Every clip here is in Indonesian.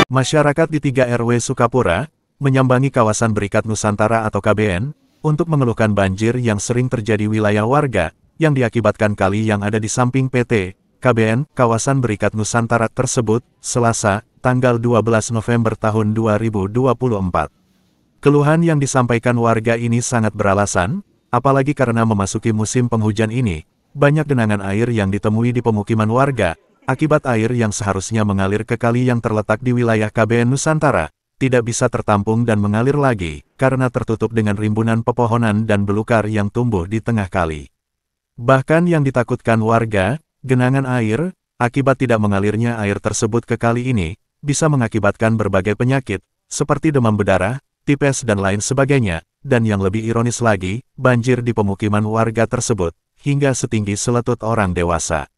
Masyarakat di 3 RW Sukapura menyambangi kawasan Berikat Nusantara atau KBN untuk mengeluhkan banjir yang sering terjadi wilayah warga yang diakibatkan kali yang ada di samping PT KBN kawasan Berikat Nusantara tersebut, Selasa, tanggal 12 November tahun 2024. Keluhan yang disampaikan warga ini sangat beralasan, apalagi karena memasuki musim penghujan ini, banyak genangan air yang ditemui di pemukiman warga, akibat air yang seharusnya mengalir ke kali yang terletak di wilayah KBN Nusantara, tidak bisa tertampung dan mengalir lagi, karena tertutup dengan rimbunan pepohonan dan belukar yang tumbuh di tengah kali. Bahkan yang ditakutkan warga, genangan air, akibat tidak mengalirnya air tersebut ke kali ini, bisa mengakibatkan berbagai penyakit, seperti demam berdarah, tipes dan lain sebagainya, dan yang lebih ironis lagi, banjir di pemukiman warga tersebut, hingga setinggi selutut orang dewasa.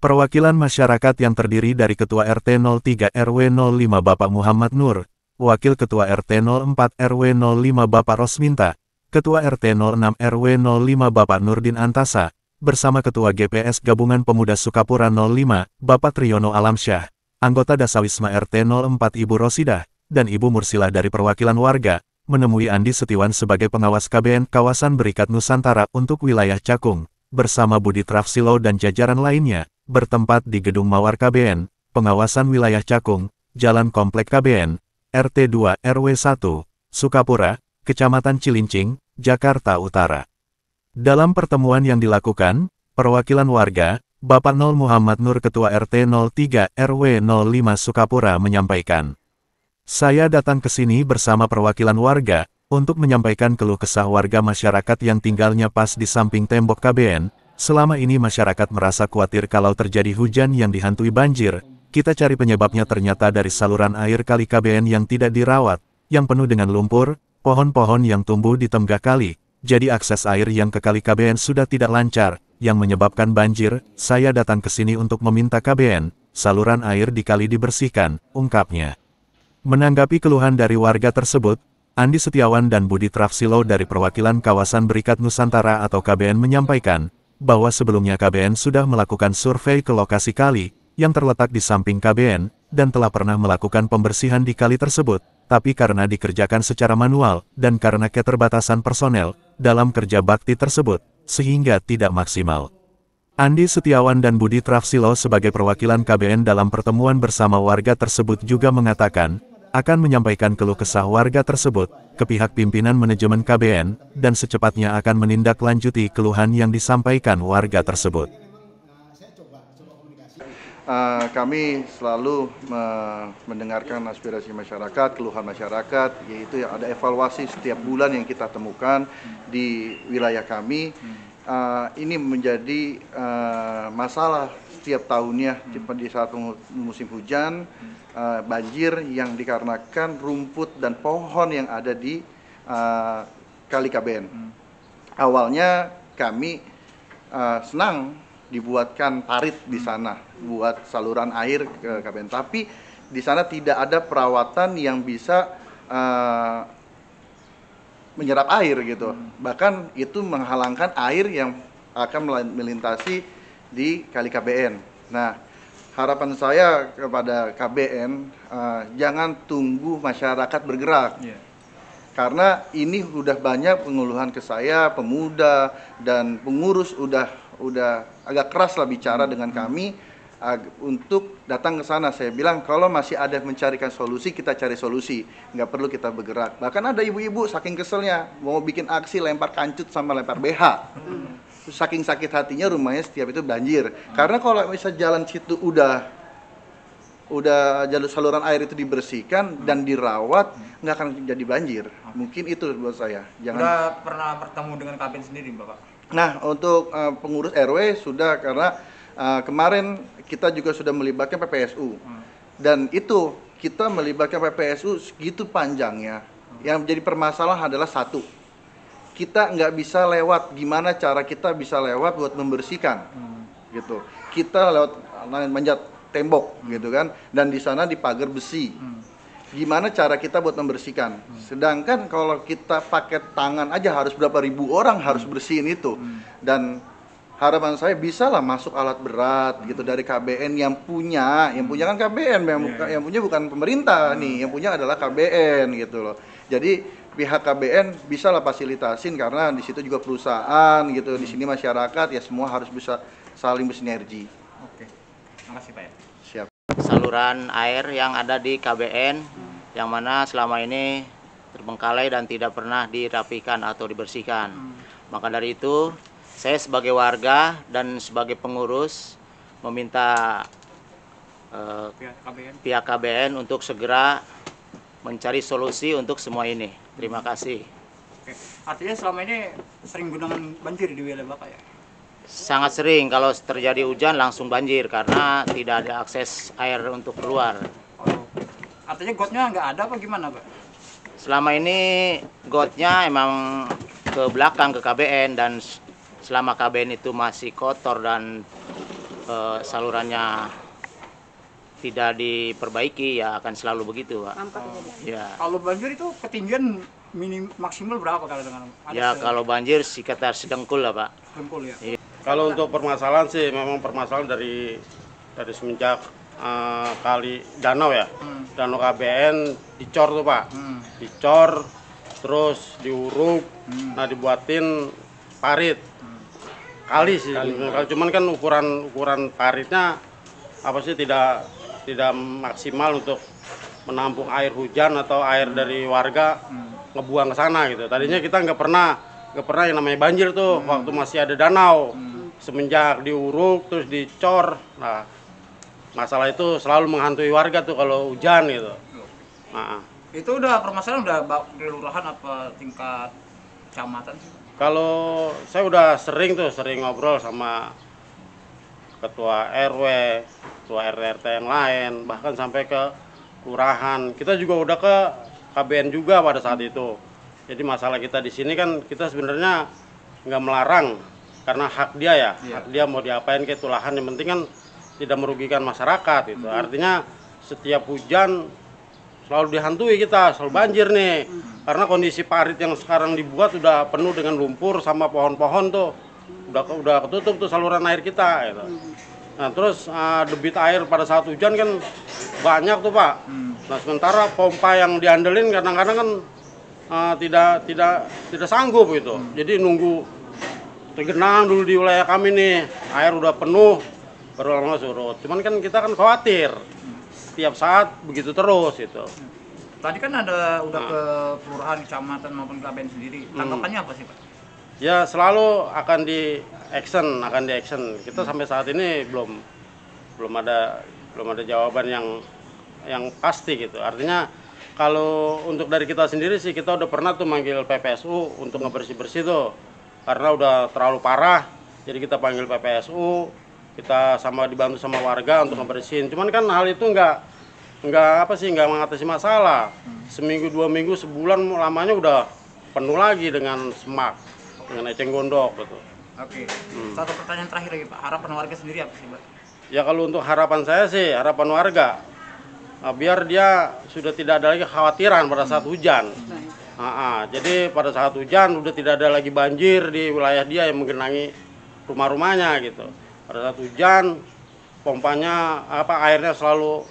Perwakilan masyarakat yang terdiri dari Ketua RT 03 RW 05 Bapak Muhammad Nur, Wakil Ketua RT 04 RW 05 Bapak Rosminta, Ketua RT 06 RW 05 Bapak Nurdin Antasa, bersama Ketua GPS Gabungan Pemuda Sukapura 05, Bapak Triyono Alamsyah, anggota Dasawisma RT 04 Ibu Rosidah, dan Ibu Mursilah dari perwakilan warga, menemui Andi Setiawan sebagai pengawas KBN kawasan Berikat Nusantara untuk wilayah Cakung, bersama Budi Trafsilo dan jajaran lainnya, bertempat di Gedung Mawar KBN, Pengawasan Wilayah Cakung, Jalan Komplek KBN, RT 2 RW 1, Sukapura, Kecamatan Cilincing, Jakarta Utara. Dalam pertemuan yang dilakukan, perwakilan warga, Bapak Nol Muhammad Nur Ketua RT 03 RW 05 Sukapura menyampaikan, "Saya datang ke sini bersama perwakilan warga, untuk menyampaikan keluh kesah warga masyarakat yang tinggalnya pas di samping tembok KBN. Selama ini masyarakat merasa khawatir kalau terjadi hujan yang dihantui banjir. Kita cari penyebabnya ternyata dari saluran air kali KBN yang tidak dirawat, yang penuh dengan lumpur, pohon-pohon yang tumbuh di tenggah kali. Jadi akses air yang ke kali KBN sudah tidak lancar, yang menyebabkan banjir. Saya datang ke sini untuk meminta KBN, saluran air di kali dibersihkan," ungkapnya. Menanggapi keluhan dari warga tersebut, Andi Setiawan dan Budi Trafsilo dari perwakilan kawasan Berikat Nusantara atau KBN menyampaikan, bahwa sebelumnya KBN sudah melakukan survei ke lokasi kali, yang terletak di samping KBN, dan telah pernah melakukan pembersihan di kali tersebut, tapi karena dikerjakan secara manual, dan karena keterbatasan personel, dalam kerja bakti tersebut, sehingga tidak maksimal. Andi Setiawan dan Budi Trafsilo sebagai perwakilan KBN dalam pertemuan bersama warga tersebut juga mengatakan, akan menyampaikan keluh kesah warga tersebut ke pihak pimpinan manajemen KBN, dan secepatnya akan menindaklanjuti keluhan yang disampaikan warga tersebut. Kami selalu mendengarkan aspirasi masyarakat, keluhan masyarakat, yaitu ada evaluasi setiap bulan yang kita temukan di wilayah kami. Ini menjadi masalah setiap tahunnya di saat musim hujan, banjir yang dikarenakan rumput dan pohon yang ada di kali KBN. Awalnya kami senang dibuatkan parit di sana buat saluran air ke KBN, tapi di sana tidak ada perawatan yang bisa menyerap air gitu. Bahkan itu menghalangkan air yang akan melintasi di kali KBN. Nah, harapan saya kepada KBN, jangan tunggu masyarakat bergerak. Karena ini udah banyak pengeluhan ke saya, pemuda dan pengurus udah agak keras lah bicara dengan kami untuk datang ke sana. Saya bilang kalau masih ada mencarikan solusi, kita cari solusi, nggak perlu kita bergerak. Bahkan ada ibu-ibu saking keselnya mau bikin aksi lempar kancut sama lempar BH. Saking sakit hatinya rumahnya setiap itu banjir. Karena kalau misalnya jalan situ udah jalur saluran air itu dibersihkan dan dirawat, nggak akan jadi banjir. Mungkin itu buat saya. Udah pernah bertemu dengan KBN sendiri, Bapak? Nah, untuk pengurus RW sudah, karena kemarin kita juga sudah melibatkan PPSU. Dan itu kita melibatkan PPSU segitu panjangnya. Yang menjadi permasalahan adalah satu, kita nggak bisa lewat. Gimana cara kita bisa lewat buat membersihkan, gitu. Kita lewat manjat tembok, gitu kan. Dan di sana dipagar besi. Gimana cara kita buat membersihkan? Sedangkan kalau kita pakai tangan aja harus berapa ribu orang harus bersihin itu. Dan harapan saya bisalah masuk alat berat gitu dari KBN yang punya kan KBN, yang punya bukan pemerintah nih, yang punya adalah KBN gitu loh. Jadi pihak KBN bisalah fasilitasin karena di situ juga perusahaan gitu, di sini masyarakat ya, semua harus bisa saling bersinergi. Oke, makasih Pak ya. Siap. Saluran air yang ada di KBN yang mana selama ini terbengkalai dan tidak pernah dirapikan atau dibersihkan. Maka dari itu saya sebagai warga dan sebagai pengurus meminta pihak KBN untuk segera mencari solusi untuk semua ini. Terima kasih. Oke. Artinya selama ini sering genangan banjir di wilayah Bapak ya? Sangat sering kalau terjadi hujan langsung banjir karena tidak ada akses air untuk keluar. Oh. Artinya gotnya nggak ada apa gimana Pak? Selama ini gotnya emang ke belakang ke KBN, dan selama KBN itu masih kotor dan salurannya tidak diperbaiki ya akan selalu begitu Pak. Ya. Kalau banjir itu ketinggian maksimal berapa kalau dengan Ya kalau banjir sekitar sedengkul lah Pak. Sedengkul ya. Kalau untuk permasalahan sih memang permasalahan dari semenjak kali danau ya, danau KBN dicor tuh Pak, dicor terus diuruk, nah dibuatin parit kali sih, cuman kan ukuran paritnya apa sih tidak maksimal untuk menampung air hujan atau air dari warga ngebuang ke sana gitu. Tadinya kita nggak pernah yang namanya banjir tuh waktu masih ada danau. Semenjak diuruk terus dicor, nah masalah itu selalu menghantui warga tuh kalau hujan gitu. Nah, Itu udah permasalahan udah kelurahan apa tingkat kecamatan sih? kalau saya udah sering ngobrol sama ketua RW, ketua RT yang lain, bahkan sampai ke kelurahan. Kita juga udah ke KBN juga pada saat itu. Jadi masalah kita di sini kan kita sebenarnya nggak melarang karena hak dia ya, hak dia mau diapain ke tulahan, yang penting kan tidak merugikan masyarakat gitu. Artinya setiap hujan selalu dihantui kita, selalu banjir nih. Karena kondisi parit yang sekarang dibuat udah penuh dengan lumpur sama pohon-pohon tuh. Udah ketutup tuh saluran air kita gitu. Nah, terus debit air pada saat hujan kan banyak tuh Pak. Nah, sementara pompa yang diandelin kadang-kadang kan tidak sanggup gitu. Jadi nunggu tergenang dulu di wilayah kami nih, air udah penuh baru lama surut. Cuman kan kita kan khawatir setiap saat begitu terus itu. Tadi kan udah ke kelurahan, kecamatan maupun KBN sendiri. Tanggapannya apa sih Pak? Ya selalu akan di action. Kita sampai saat ini belum ada jawaban yang pasti gitu. Artinya kalau untuk dari kita sendiri sih kita udah pernah tuh manggil PPSU untuk ngebersih-bersih tuh. Karena udah terlalu parah, jadi kita panggil PPSU, kita dibantu sama warga untuk ngebersihin. Cuman kan hal itu nggak mengatasi masalah. Seminggu, 2 minggu, sebulan lamanya udah penuh lagi dengan semak, dengan eceng gondok gitu. Oke. Satu pertanyaan terakhir lagi Pak, harapan warga sendiri apa sih Pak? Ya kalau untuk harapan saya sih, harapan warga, biar dia sudah tidak ada lagi kekhawatiran pada saat hujan. Jadi pada saat hujan udah tidak ada lagi banjir di wilayah dia yang menggenangi rumah-rumahnya gitu. Pada saat hujan pompanya airnya selalu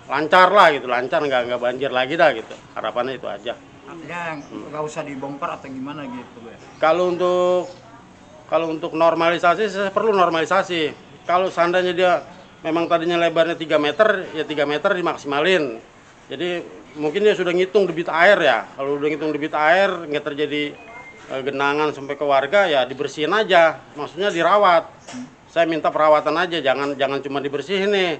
lancar lah gitu, nggak banjir lagi dah gitu. Harapannya itu aja. Artinya nggak usah dibongkar atau gimana gitu ya? Kalau untuk normalisasi saya perlu normalisasi. Kalau seandainya dia memang tadinya lebarnya 3 meter, ya 3 meter dimaksimalin. Jadi mungkin dia sudah ngitung debit air ya. Kalau udah ngitung debit air nggak terjadi genangan sampai ke warga, ya dibersihin aja. Maksudnya dirawat. Saya minta perawatan aja, jangan cuma dibersihin nih.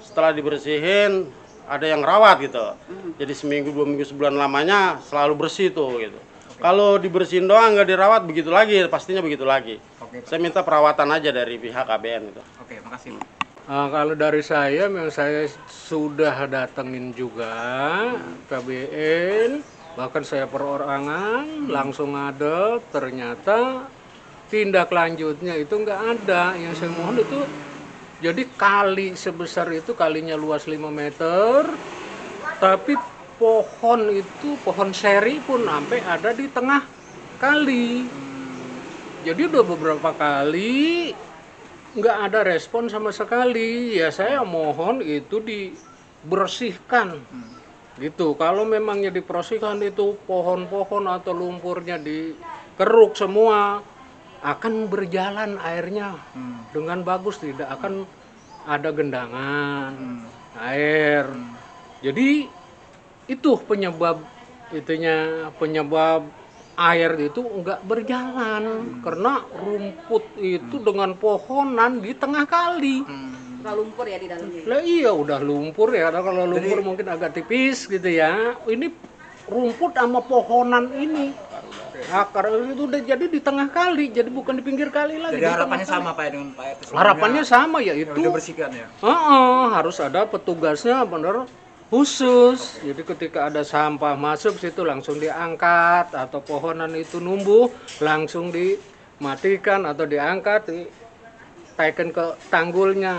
Setelah dibersihin ada yang rawat gitu. Jadi seminggu, 2 minggu, sebulan lamanya selalu bersih tuh gitu. Kalau dibersihin doang nggak dirawat begitu lagi, pastinya begitu lagi. Saya minta perawatan aja dari pihak KBN itu. Oke, makasih. Kalau dari saya, memang saya sudah datengin juga KBN, bahkan saya perorangan langsung ada, ternyata tindak lanjutnya itu nggak ada. Yang saya mohon itu, jadi kali sebesar itu, kalinya luas 5 meter, tapi pohon seri pun sampai ada di tengah kali. Jadi udah beberapa kali nggak ada respon sama sekali. Ya saya mohon itu dibersihkan. Gitu. Kalau memangnya dibersihkan itu pohon-pohon atau lumpurnya dikeruk semua, akan berjalan airnya dengan bagus, tidak akan ada gendangan air. Jadi itu penyebab air itu enggak berjalan karena rumput itu dengan pohonan di tengah kali. Nggak lumpur ya di dalamnya. Lah iya udah lumpur ya, kalau lumpur mungkin agak tipis gitu ya. Ini rumput sama pohonan ini. Akar itu udah jadi di tengah kali, jadi bukan di pinggir kali lagi. Jadi harapannya sama Pak dengan Pak RT. Harapannya sama ya itu. Udah bersihkan ya. Harus ada petugasnya bener khusus. Jadi ketika ada sampah masuk situ langsung diangkat, atau pohonan itu numbuh langsung dimatikan atau diangkat, ditaikkan ke tanggulnya.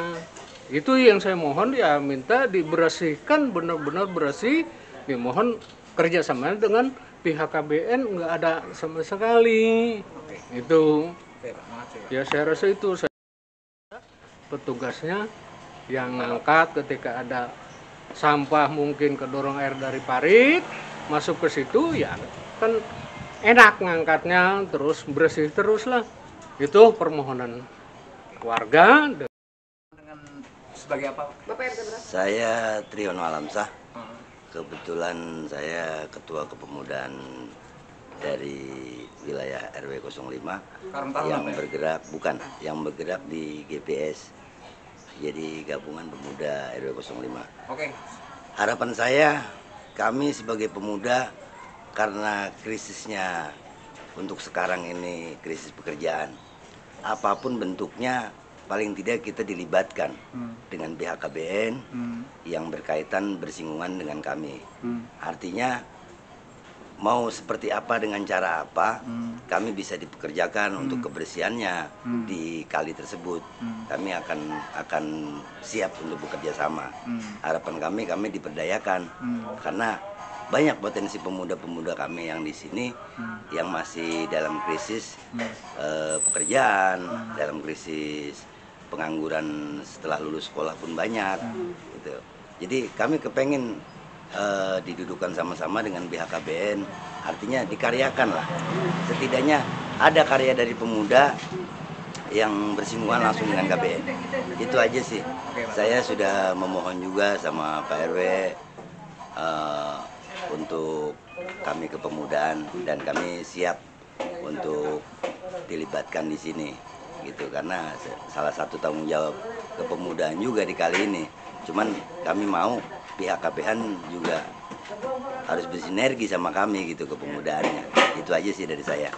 Itu yang saya mohon ya, minta dibersihkan benar-benar bersih. Dimohon kerjasama dengan pihak KBN nggak ada sama sekali. Itu Oke, Pak, makasih. ya saya rasa itu petugasnya yang ngangkat ketika ada sampah, mungkin kedorong air dari parit masuk ke situ, ya kan enak ngangkatnya, terus bersih terus lah. Itu permohonan warga. Dengan sebagai apa? Bapak RT berapa? Saya Triyono Alamsah. Kebetulan saya ketua kepemudaan dari wilayah RW 05 Karang Taruna, yang Pak, ya? bergerak, bukan, yang bergerak di GPS. Jadi gabungan pemuda RW 05. Oke. Harapan saya, kami sebagai pemuda, karena krisisnya untuk sekarang ini krisis pekerjaan, apapun bentuknya, paling tidak kita dilibatkan dengan pihak KBN yang berkaitan bersinggungan dengan kami. Artinya mau seperti apa, dengan cara apa, kami bisa dipekerjakan untuk kebersihannya di kali tersebut. Kami akan siap untuk bekerja sama. Harapan kami diperdayakan karena banyak potensi pemuda-pemuda kami yang di sini yang masih dalam krisis pekerjaan, dalam krisis pengangguran setelah lulus sekolah pun banyak. Gitu. Jadi kami kepengen didudukan sama-sama dengan pihak KBN, artinya dikaryakan lah. Setidaknya ada karya dari pemuda yang bersinggungan langsung dengan KBN. Itu aja sih. Saya sudah memohon juga sama Pak RW untuk kami kepemudaan, dan kami siap untuk dilibatkan di sini gitu, karena salah satu tanggung jawab kepemudaan juga di kali ini. Cuman kami mau pihak KBN juga harus bersinergi sama kami gitu kepemudaannya. Itu aja sih dari saya.